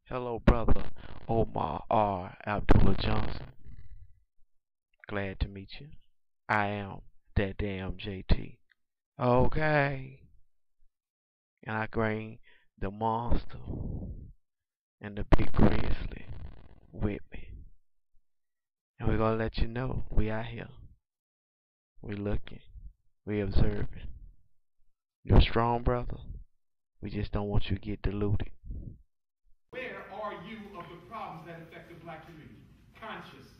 Hello, brother Omar R. Abdullah Johnson. Glad to meet you. I am that damn JT. Okay. And I bring the monster and the big grizzly with me. And we're going to let you know we out here. We looking. We observing. You're a strong brother. We just don't want you to get deluded. Where are you of the problems that affect the black community? Consciousness.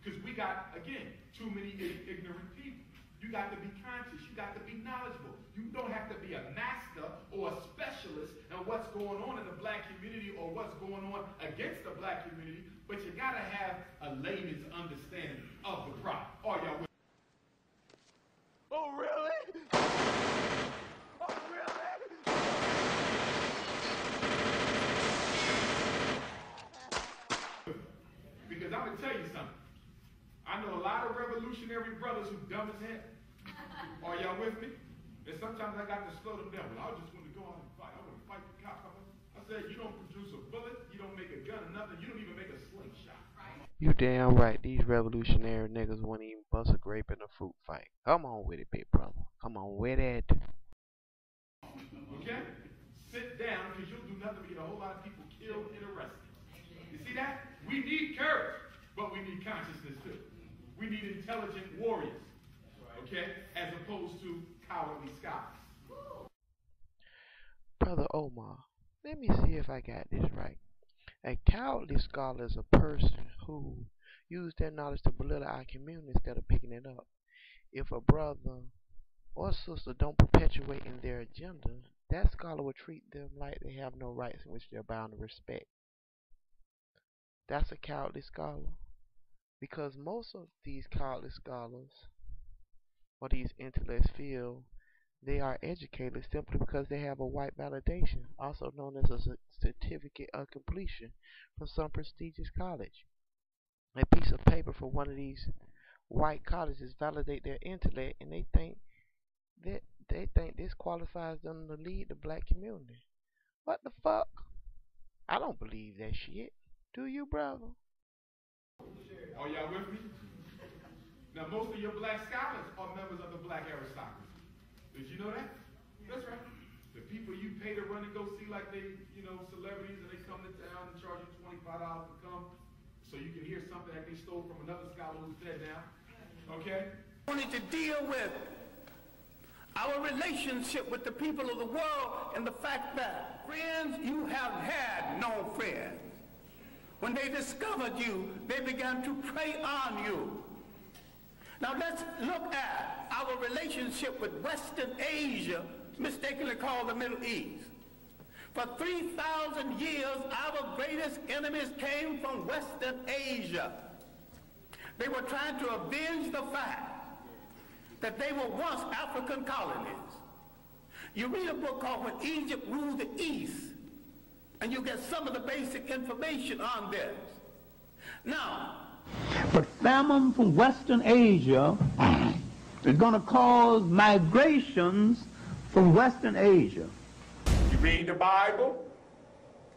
Because we got, again, too many ignorant people. You got to be conscious. You got to be knowledgeable. You don't have to be a master or a specialist in what's going on in the black community or what's going on against the black community, but you got to have a layman's understanding of the problem. Are y'all with me? Oh, really? Oh, really? Because I'm going to tell you something. I know a lot of revolutionary brothers who dumb as hell. Are y'all with me? And sometimes I got to slow them down. Well, I just want to go out and fight. I want to fight the cop. I said, you don't produce a bullet, you don't make a gun or nothing, you don't even make a slingshot. You damn right, these revolutionary niggas wouldn't even bust a grape in a fruit fight. Come on with it, big brother. Come on with it. Okay? Sit down, because you'll do nothing but get a whole lot of people killed and arrested. You see that? We need courage, but we need consciousness too. We need intelligent warriors, okay, as opposed to cowardly scholars. Brother Omar, let me see if I got this right. A cowardly scholar is a person who uses their knowledge to belittle our community instead of picking it up. If a brother or sister don't perpetuate in their agenda, that scholar will treat them like they have no rights in which they're bound to respect. That's a cowardly scholar. Because most of these cowardly scholars, or these intellects, feel they are educated simply because they have a white validation, also known as a certificate of completion from some prestigious college. A piece of paper from one of these white colleges validate their intellect, and they think this qualifies them to lead the black community. What the fuck? I don't believe that shit. Do you, brother? Are y'all with me? Now, most of your black scholars are members of the black aristocracy. Did you know that? That's right. The people you pay to run and go see like they, celebrities, and they come to town and charge you $25 to come so you can hear something that they stole from another scholar who's dead now. Okay? I wanted to deal with our relationship with the people of the world and the fact that, friends, you have had no friends. When they discovered you, they began to prey on you. Now let's look at our relationship with Western Asia, mistakenly called the Middle East. For 3,000 years, our greatest enemies came from Western Asia. They were trying to avenge the fact that they were once African colonies. You read a book called When Egypt Ruled the East, and you get some of the basic information on this. Now, but famine from Western Asia is going to cause migrations from Western Asia. You read the Bible,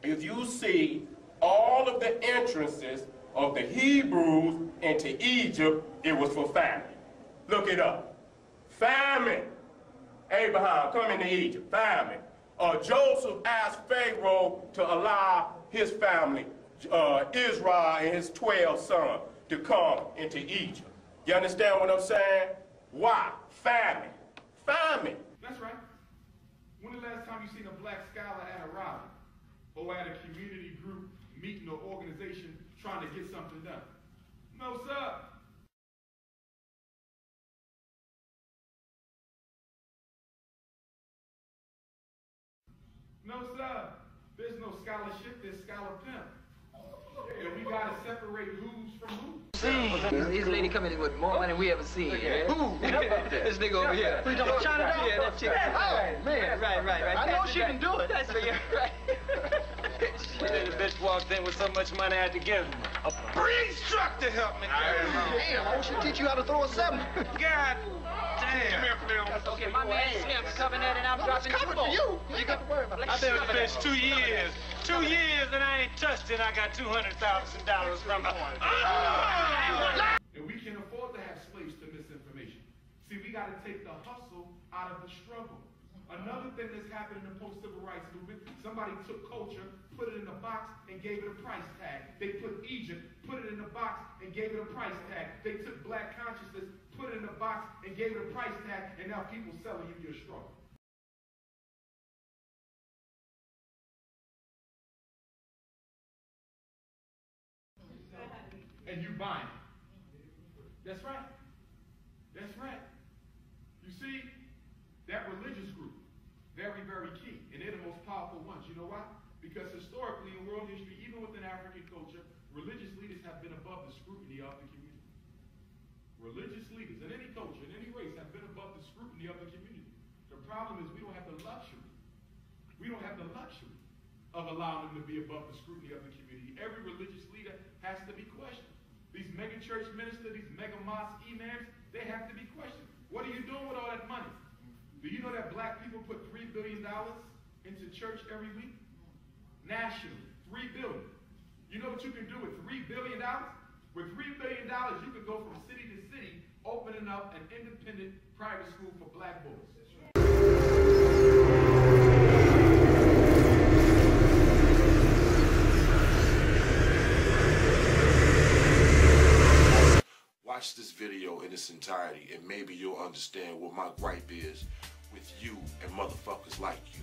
if you see all of the entrances of the Hebrews into Egypt, it was for famine. Look it up. Famine. Abraham, come into Egypt. Famine. Joseph asked Pharaoh to allow his family, Israel and his 12 sons, to come into Egypt. You understand what I'm saying? Why? Famine. Famine. That's right. When the last time you seen a black scholar at a rally or at a community group meeting or organization trying to get something done? No, sir. No, sir. There's no scholarship, there's scholar pimp. And we gotta separate who's from who. This lady coming in with more money than we ever seen. Yeah. Who? This nigga over here. We talking China down? Yeah, that chick. Oh, man. Right. I know she can do it. That's right. The bitch walked in with so much money I had to give him a breeze truck to help me. Damn, I wish she'd teach you how to throw a 7. God Okay, my man Slim's coming in and I'm dropping coming for you. You ain't got to worry about it. I've been with the bitch 2 years. 2 years and I ain't touched it. I got $200,000 from her. And we can afford to have slaves to misinformation. See, we got to take the hustle out of the struggle. Another thing that's happened in the post-civil rights movement, somebody took culture, put it in a box, and gave it a price tag. They put Egypt, put it in a box, and gave it a price tag. They took black consciousness, put it in a box, and gave it a price tag, and now people selling you your struggle. And you buying it. That's right. That's right. You see, that religious group, very, very key. And they're the most powerful ones. You know why? Because historically in world history, even within African culture, religious leaders have been above the scrutiny of the community. Religious leaders in any culture, in any race, have been above the scrutiny of the community. The problem is we don't have the luxury. We don't have the luxury of allowing them to be above the scrutiny of the community. Every religious leader has to be questioned. These mega church ministers, these mega mosque imams, they have to be questioned. What are you doing with all that money? Do you know that black people put $3 billion into church every week? Nationally, $3 billion. You know what you can do with $3 billion? With $3 billion, you could go from city to city, opening up an independent private school for black boys. Watch this video in its entirety and maybe you'll understand what my gripe is with you and motherfuckers like you.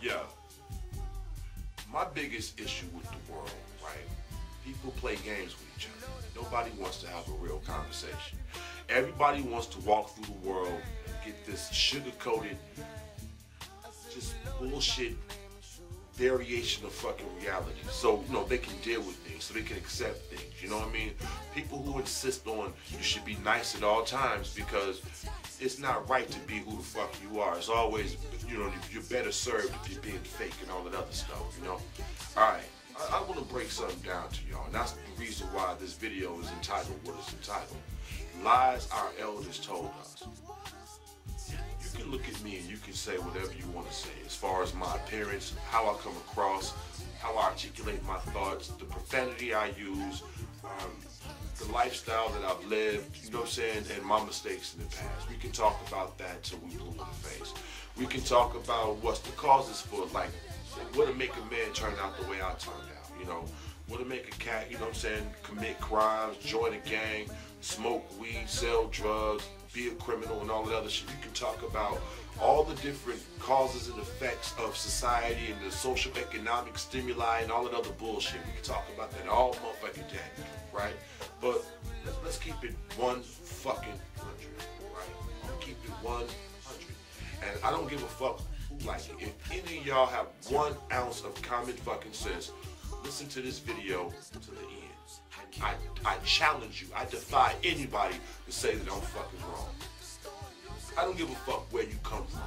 Yeah. My biggest issue with the world, right? People play games with each other. Nobody wants to have a real conversation. Everybody wants to walk through the world and get this sugar-coated, just bullshit variation of fucking reality, so you know they can deal with things, so they can accept things. You know what I mean? People who insist on you should be nice at all times because it's not right to be who the fuck you are. It's always, you know, you're better served if you're being fake and all that other stuff. You know? All right, I want to break something down to y'all, and that's the reason why this video is entitled what it's entitled: Lies Our Elders Told Us. You can look at me and you can say whatever you want to say as far as my appearance, how I come across, how I articulate my thoughts, the profanity I use, the lifestyle that I've lived, you know what I'm saying, and my mistakes in the past. We can talk about that till we blue in the face. We can talk about what's the causes for, like, what to make a man turn out the way I turned out, you know, what to make a cat, you know what I'm saying, commit crimes, join a gang, smoke weed, sell drugs, be a criminal and all that other shit. You can talk about all the different causes and effects of society and the social economic stimuli and all that other bullshit. We can talk about that all motherfucking day, right? But let's keep it 1 fucking 100, right? I'll keep it 100. And I don't give a fuck who like it. If any of y'all have 1 ounce of common fucking sense, listen to this video to the end. I challenge you, I defy anybody to say that I'm fucking wrong. I don't give a fuck where you come from.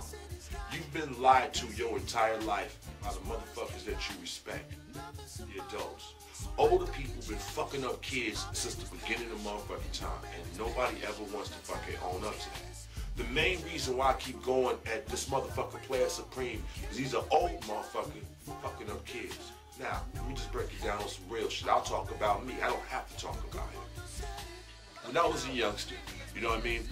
You've been lied to your entire life by the motherfuckers that you respect, the adults. Older people been fucking up kids since the beginning of motherfucking time, and nobody ever wants to fucking own up to that. The main reason why I keep going at this motherfucker Player Supreme is he's an old motherfucker fucking up kids. Now, let me just break it down on some real shit. I'll talk about me. I don't have to talk about it. When I was a youngster, you know what I mean?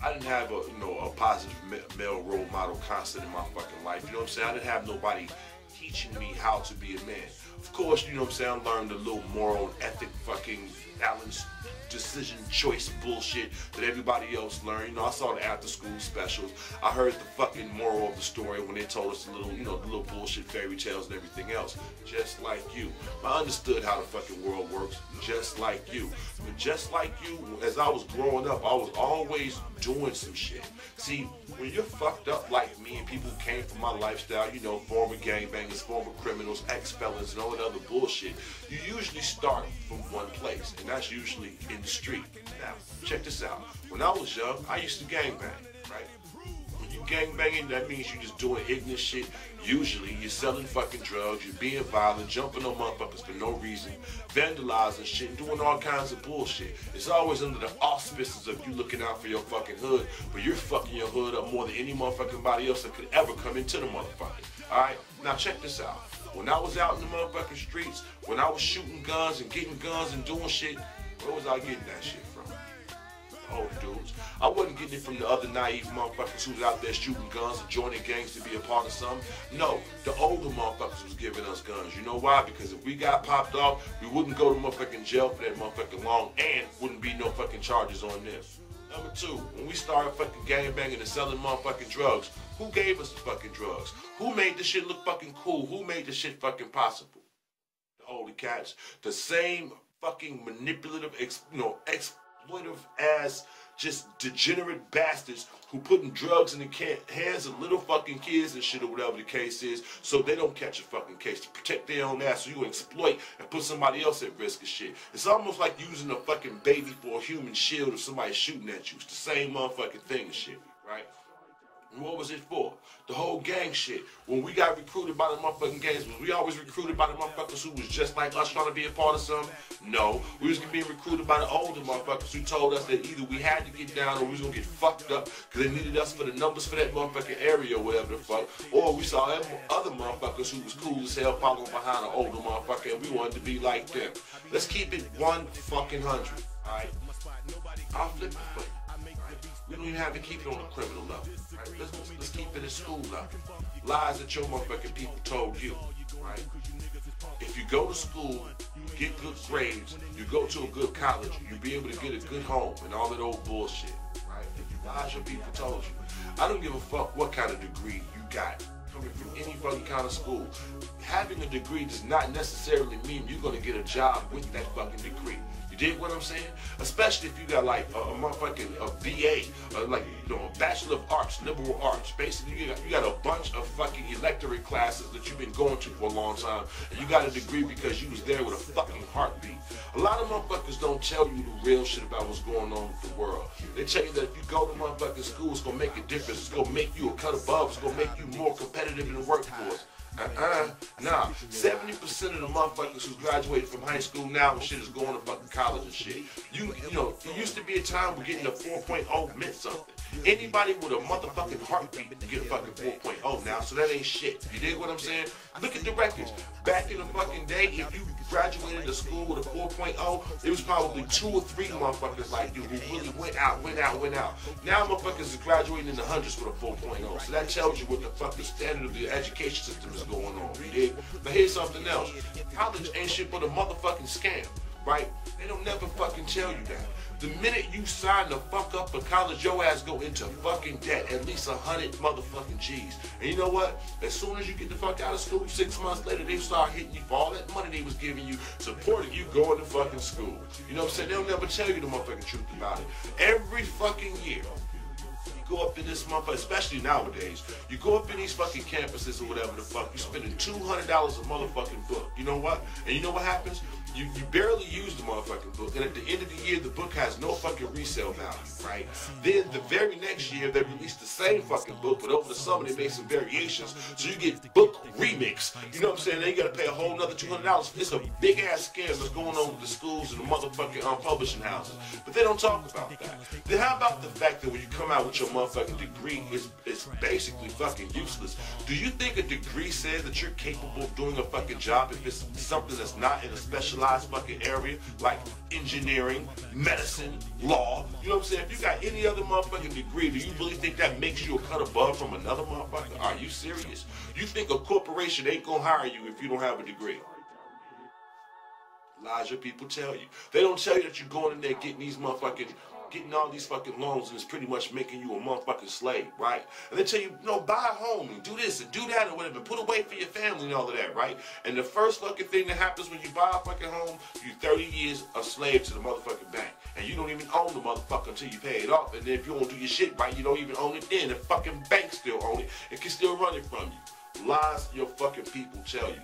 I didn't have a positive male role model constant in my fucking life. You know what I'm saying? I didn't have nobody teaching me how to be a man. Of course, you know what I'm saying, I learned a little moral and ethic fucking balanced decision choice bullshit that everybody else learned. You know, I saw the after school specials. I heard the fucking moral of the story when they told us the little, you know, the little bullshit fairy tales and everything else. Just like you. I understood how the fucking world works, just like you. But just like you, as I was growing up, I was always doing some shit. See, when you're fucked up like me and people who came from my lifestyle, you know, former gangbangers, former criminals, ex-felons, and all that other bullshit, you usually start from one place, and that's usually in the street. Now, check this out. When I was young, I used to gangbang, right? When you gangbanging, that means you just doing ignorant shit. Usually, you're selling fucking drugs, you're being violent, jumping on motherfuckers for no reason, vandalizing shit, and doing all kinds of bullshit. It's always under the auspices of you looking out for your fucking hood, but you're fucking your hood up more than any motherfucking body else that could ever come into the motherfucker. Alright? Now check this out. When I was out in the motherfucking streets, when I was shooting guns and getting guns and doing shit, where was I getting that shit from? The older dudes. I wasn't getting it from the other naive motherfuckers who was out there shooting guns and joining gangs to be a part of something. No, the older motherfuckers was giving us guns. You know why? Because if we got popped off, we wouldn't go to motherfucking jail for that motherfucking long, and wouldn't be no fucking charges on them. Number two, when we started fucking gangbanging and selling motherfucking drugs, who gave us the fucking drugs? Who made the shit look fucking cool? Who made the shit fucking possible? The older cats. The same fucking manipulative, exploitive ass, just degenerate bastards who putting drugs in the hands of little fucking kids and shit or whatever the case is, so they don't catch a fucking case to protect their own ass, so you exploit and put somebody else at risk of shit. It's almost like using a fucking baby for a human shield if somebody's shooting at you. It's the same motherfucking thing and shit, right? And what was it for? The whole gang shit. When we got recruited by the motherfucking gangs, was we always recruited by the motherfuckers who was just like us trying to be a part of something? No. We was being recruited by the older motherfuckers who told us that either we had to get down or we was going to get fucked up because they needed us for the numbers for that motherfucking area or whatever the fuck. Or we saw other motherfuckers who was cool as hell following behind an older motherfucker and we wanted to be like them. Let's keep it 100, alright? I'll flip it for you. We don't even have to keep it on a criminal level. Right? Let's keep it at school level. Lies that your motherfucking people told you. Right? If you go to school, you get good grades, you go to a good college, you'll be able to get a good home and all that old bullshit. Right? Lies your people told you. I don't give a fuck what kind of degree you got. Coming from any fucking kind of school. Having a degree does not necessarily mean you're going to get a job with that fucking degree. Dig what I'm saying? Especially if you got like a motherfucking BA, like a Bachelor of Arts, Liberal Arts. Basically, you got a bunch of fucking electorate classes that you've been going to for a long time, and you got a degree because you was there with a fucking heartbeat. A lot of motherfuckers don't tell you the real shit about what's going on with the world. They tell you that if you go to motherfucking school, it's gonna make a difference. It's gonna make you a cut above. It's gonna make you more competitive in the workforce. Nah. 70% of the motherfuckers who graduated from high school now and shit is going to fucking college and shit. You know, there used to be a time where getting a 4.0 meant something. Anybody with a motherfucking heartbeat can get a fucking 4.0 now, so that ain't shit. You dig what I'm saying? Look at the records. Back in the fucking day, if you graduated to school with a 4.0, it was probably 2 or 3 motherfuckers like you who really went out. Now motherfuckers is graduating in the hundreds with a 4.0. So that tells you what the fucking standard of the education system is going on. You dig? But here's something else. College ain't shit but a motherfucking scam, right? They don't never fucking tell you that. The minute you sign the fuck up for college, your ass go into fucking debt, at least 100 motherfucking G's. And you know what? As soon as you get the fuck out of school, 6 months later, they start hitting you for all that money they was giving you, supporting you going to fucking school. You know what I'm saying? They'll never tell you the motherfucking truth about it. Every fucking year, go up in this motherfucker, especially nowadays, you go up in these fucking campuses or whatever the fuck, you're spending $200 a motherfucking book. You know what? And you know what happens? You barely use the motherfucking book, and at the end of the year, the book has no fucking resale value, right? Then the very next year, they release the same fucking book, but over the summer, they made some variations, so you get book remix. You know what I'm saying? Then you gotta pay a whole nother $200. It's a big-ass scam that's going on with the schools and the motherfucking publishing houses. But they don't talk about that. Then how about the fact that when you come out with your motherfucking degree, it's basically fucking useless? Do you think a degree says that you're capable of doing a fucking job if it's something that's not in a specialized fucking area like engineering, medicine, law? You know what I'm saying? If you got any other motherfucking degree, do you really think that makes you a cut above from another motherfucker? Are you serious? You think a corporation ain't gonna hire you if you don't have a degree? Lies your people tell you. They don't tell you that you're going in there getting all these fucking loans and it's pretty much making you a motherfucking slave, right? And they tell you, buy a home and do this and do that or whatever, put away for your family and all of that, right? And the first fucking thing that happens when you buy a fucking home, you're 30 years a slave to the motherfucking bank. And you don't even own the motherfucker until you pay it off. And then if you don't do your shit right, you don't even own it then. The fucking bank still own it. It can still run it from you. Lies your fucking people tell you.